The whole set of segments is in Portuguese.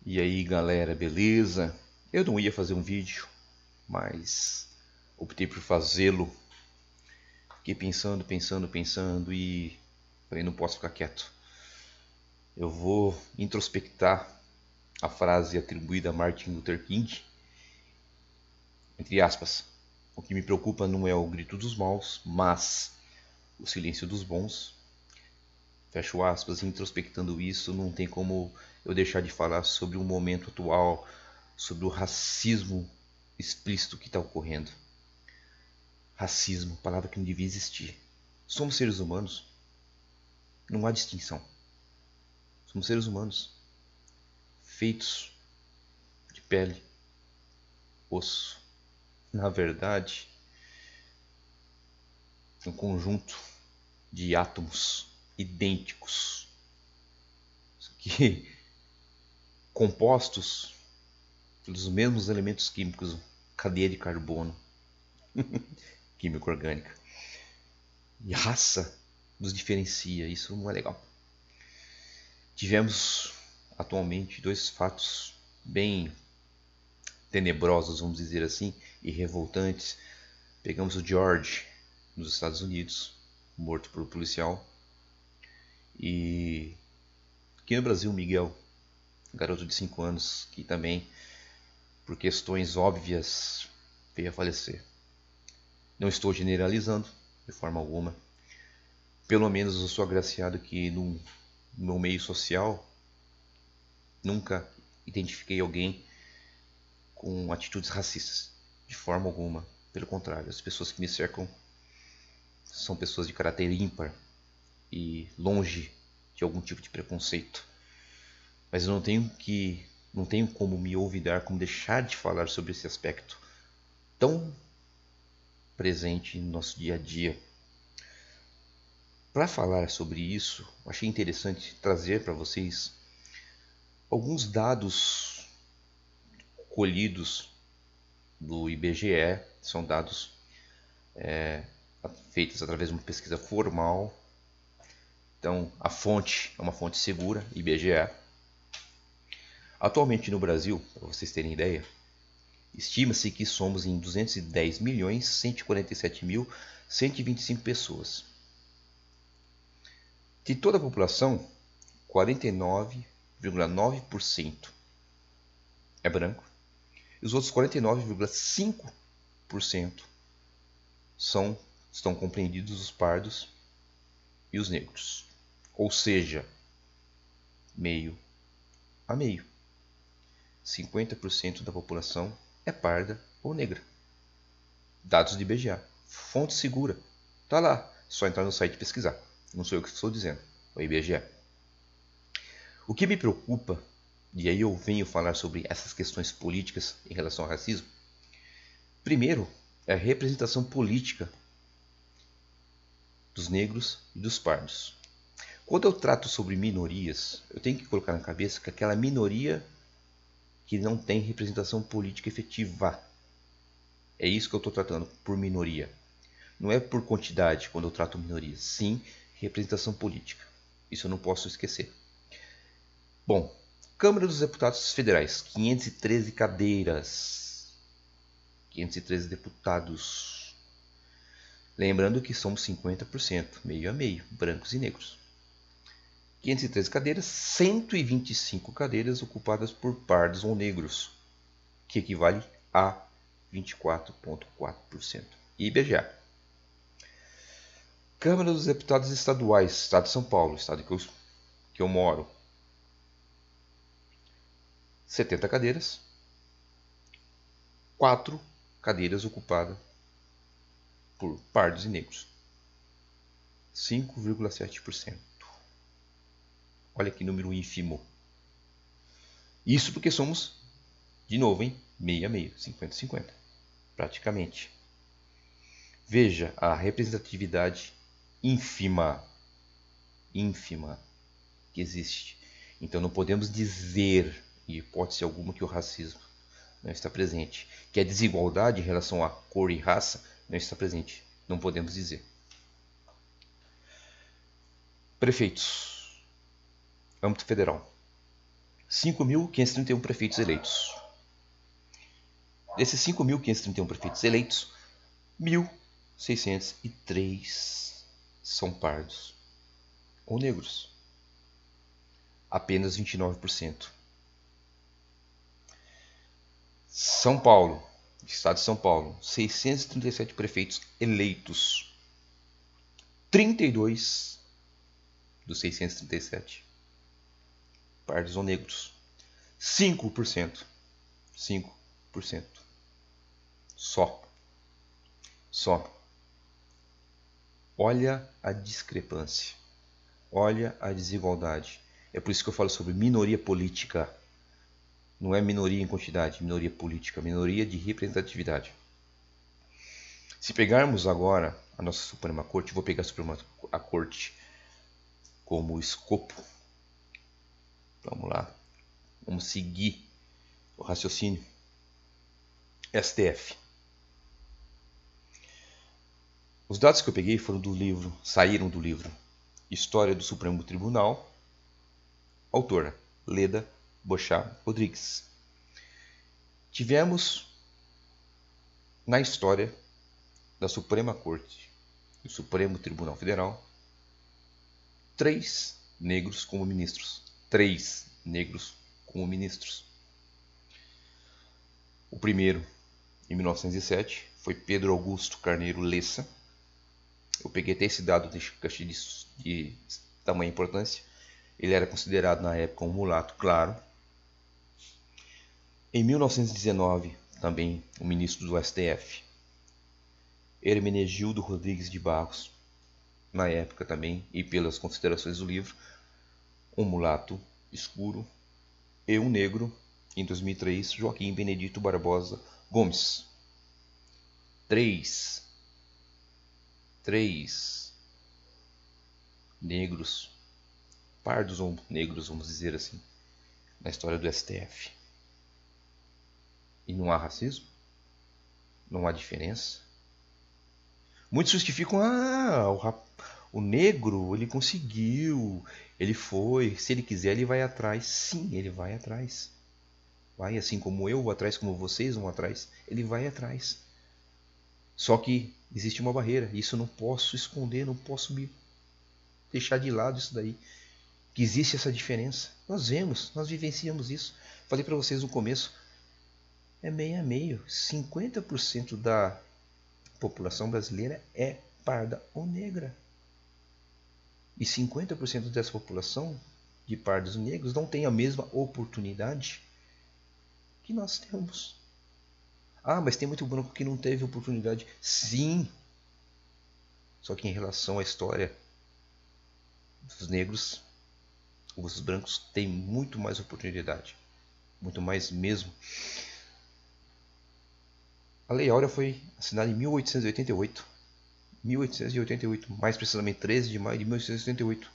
E aí galera, beleza? Eu não ia fazer um vídeo, mas optei por fazê-lo. Fiquei pensando e falei, não posso ficar quieto. Eu vou introspectar a frase atribuída a Martin Luther King, entre aspas. O que me preocupa não é o grito dos maus, mas o silêncio dos bons. Fecho aspas, introspectando isso, não tem como eu deixar de falar sobre o momento atual, sobre o racismo explícito que está ocorrendo. Racismo, palavra que não devia existir. Somos seres humanos, não há distinção. Somos seres humanos, feitos de pele, osso. Na verdade, um conjunto de átomos idênticos, que compostos pelos mesmos elementos químicos, cadeia de carbono, química orgânica. E raça nos diferencia, isso não é legal. Tivemos atualmente dois fatos bem tenebrosos, vamos dizer assim, e revoltantes. Pegamos o George nos Estados Unidos, morto por um policial, e aqui no Brasil, Miguel, um garoto de 5 anos, que também, por questões óbvias, veio a falecer. Não estou generalizando de forma alguma. Pelo menos eu sou agraciado que no meu meio social nunca identifiquei alguém com atitudes racistas, de forma alguma. Pelo contrário, as pessoas que me cercam são pessoas de caráter ímpar e longe de algum tipo de preconceito. Mas eu não tenho como me olvidar, como deixar de falar sobre esse aspecto tão presente no nosso dia a dia. Para falar sobre isso, achei interessante trazer para vocês alguns dados colhidos do IBGE, são dados feitos através de uma pesquisa formal. Então, a fonte é uma fonte segura, IBGE. Atualmente no Brasil, para vocês terem ideia, estima-se que somos em 210.147.125 pessoas. De toda a população, 49,9% é branco e os outros 49,5% estão compreendidos os pardos e os negros. Ou seja, meio a meio. 50% da população é parda ou negra. Dados de IBGE. Fonte segura. Tá lá. Só entrar no site e pesquisar. Não sou eu que estou dizendo. É o IBGE. O que me preocupa, e aí eu venho falar sobre essas questões políticas em relação ao racismo. Primeiro, é a representação política dos negros e dos pardos. Quando eu trato sobre minorias, eu tenho que colocar na cabeça que aquela minoria que não tem representação política efetiva. É isso que eu estou tratando por minoria. Não é por quantidade quando eu trato minorias, sim representação política. Isso eu não posso esquecer. Bom, Câmara dos Deputados Federais, 513 cadeiras, 513 deputados. Lembrando que somos 50%, meio a meio, brancos e negros. 513 cadeiras, 125 cadeiras ocupadas por pardos ou negros, que equivale a 24,4%. IBGE. Câmara dos Deputados Estaduais, Estado de São Paulo, estado que eu moro. 70 cadeiras, 4 cadeiras ocupadas por pardos e negros. 5,7%. Olha que número ínfimo. Isso porque somos, de novo, hein? Meio a meio, 50-50, praticamente. Veja a representatividade ínfima que existe. Então não podemos dizer, em hipótese alguma, que o racismo não está presente, que a desigualdade em relação à cor e raça não está presente. Não podemos dizer. Prefeitos, âmbito federal. 5.531 prefeitos eleitos. Desses 5.531 prefeitos eleitos, 1.603 são pardos ou negros. Apenas 29%. São Paulo, estado de São Paulo, 637 prefeitos eleitos. 32 dos 637 pardos ou negros. 5%. 5%. Só. Olha a discrepância. Olha a desigualdade. É por isso que eu falo sobre minoria política. Não é minoria em quantidade, minoria política, minoria de representatividade. Se pegarmos agora a nossa Suprema Corte, vou pegar a Corte como escopo. Vamos lá. Vamos seguir o raciocínio. STF. Os dados que eu peguei saíram do livro História do Supremo Tribunal, autora Leda Bochá Rodrigues. Tivemos na história da Suprema Corte, do Supremo Tribunal Federal, 3 negros como ministros. 3 negros como ministros. O primeiro, em 1907, foi Pedro Augusto Carneiro Lessa. Eu peguei até esse dado de tamanha importância. Ele era considerado na época um mulato claro. Em 1919, também o ministro do STF, Hermenegildo Rodrigues de Barros, na época também, e pelas considerações do livro, um mulato escuro, e um negro, em 2003, Joaquim Benedito Barbosa Gomes. 3 negros, pardos ou negros, vamos dizer assim, na história do STF. E não há racismo? Não há diferença? Muitos justificam, o negro, ele conseguiu, ele foi, se ele quiser ele vai atrás. Sim, ele vai atrás. Vai, assim como eu vou atrás, como vocês vão atrás, ele vai atrás. Só que existe uma barreira, isso eu não posso esconder, não posso me deixar de lado isso daí. Que existe essa diferença. Nós vemos, nós vivenciamos isso. Falei para vocês no começo, é meio a meio. 50% da população brasileira é parda ou negra. E 50% dessa população de pardos e negros não tem a mesma oportunidade que nós temos. Mas tem muito branco que não teve oportunidade. Sim. Só que em relação à história dos negros, os brancos têm muito mais oportunidade. Muito mais mesmo. A Lei Áurea foi assinada em 1888. 1888, mais precisamente 13 de maio de 1888.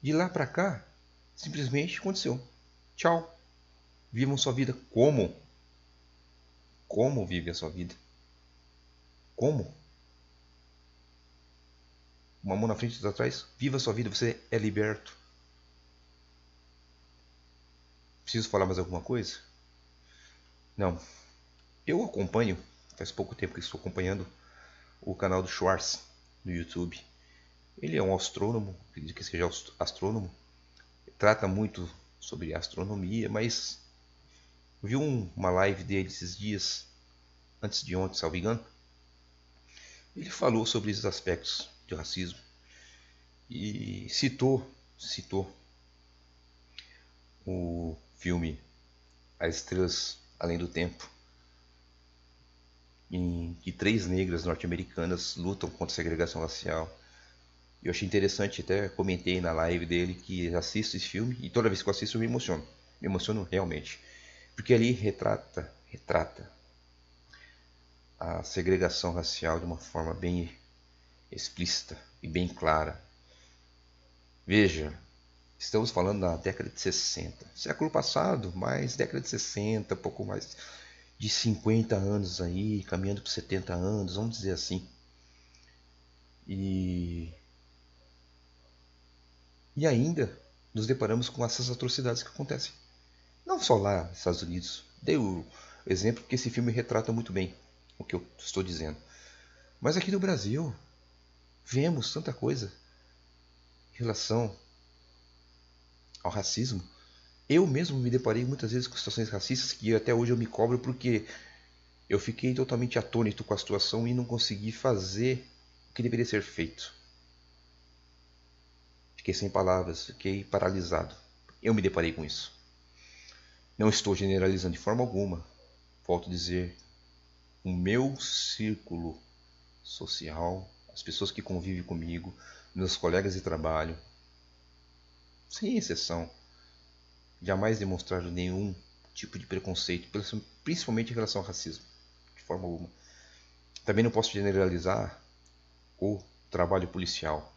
De lá para cá, simplesmente aconteceu. Tchau. Vivam sua vida como? Como vive a sua vida? Como? Uma mão na frente e outra atrás. Viva a sua vida, você é liberto. Preciso falar mais alguma coisa? Não. Eu acompanho, faz pouco tempo que estou acompanhando o canal do Schwartz no YouTube. Ele é um astrônomo, acredito que seja astrônomo. Trata muito sobre astronomia, mas vi uma live dele esses dias, antes de ontem, salvo engano. Ele falou sobre esses aspectos de racismo e citou o filme As Estrelas Além do Tempo, em que 3 negras norte-americanas lutam contra a segregação racial. Eu achei interessante, até comentei na live dele que assisto esse filme e toda vez que eu assisto eu me emociono realmente, porque ali retrata a segregação racial de uma forma bem explícita e bem clara. Veja, estamos falando da década de 60, século passado, mas década de 60, pouco mais de 50 anos aí, caminhando para 70 anos, vamos dizer assim. E ainda nos deparamos com essas atrocidades que acontecem. Não só lá nos Estados Unidos. Dei o exemplo porque esse filme retrata muito bem o que eu estou dizendo. Mas aqui no Brasil, vemos tanta coisa em relação ao racismo. Eu mesmo me deparei muitas vezes com situações racistas que até hoje eu me cobro porque eu fiquei totalmente atônito com a situação e não consegui fazer o que deveria ser feito. Fiquei sem palavras, fiquei paralisado. Eu me deparei com isso. Não estou generalizando de forma alguma. Volto a dizer, o meu círculo social, as pessoas que convivem comigo, meus colegas de trabalho, sem exceção, jamais demonstraram nenhum tipo de preconceito, principalmente em relação ao racismo, de forma alguma. Também não posso generalizar o trabalho policial.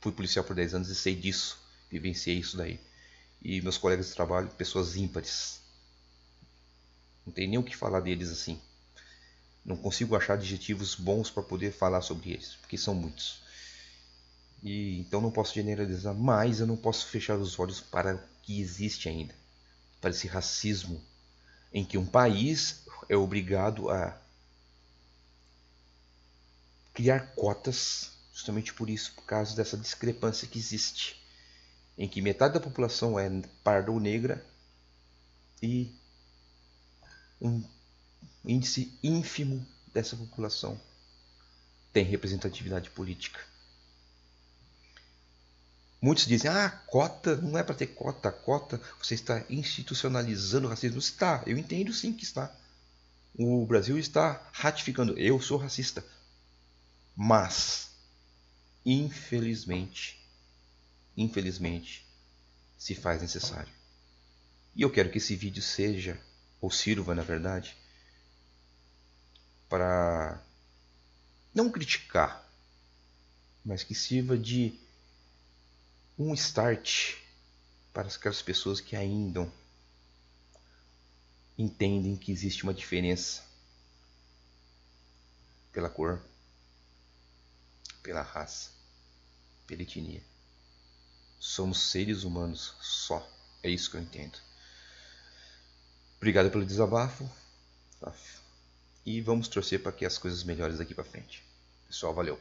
Fui policial por 10 anos e sei disso, vivenciei isso daí. E meus colegas de trabalho, pessoas ímpares. Não tem nem o que falar deles assim. Não consigo achar adjetivos bons para poder falar sobre eles, porque são muitos. E então não posso generalizar, mas eu não posso fechar os olhos para o que existe ainda, para esse racismo em que um país é obrigado a criar cotas, justamente por isso, por causa dessa discrepância que existe, em que metade da população é parda ou negra e um índice ínfimo dessa população tem representatividade política. Muitos dizem, cota, não é para ter cota, cota, você está institucionalizando o racismo. Está, eu entendo sim que está. O Brasil está ratificando, eu sou racista. Mas, infelizmente, se faz necessário. E eu quero que esse vídeo seja, ou sirva na verdade, para não criticar, mas que sirva de um start para aquelas pessoas que ainda entendem que existe uma diferença pela cor, pela raça, pela etnia. Somos seres humanos só. É isso que eu entendo. Obrigado pelo desabafo. E vamos torcer para que as coisas melhorem daqui para frente. Pessoal, valeu.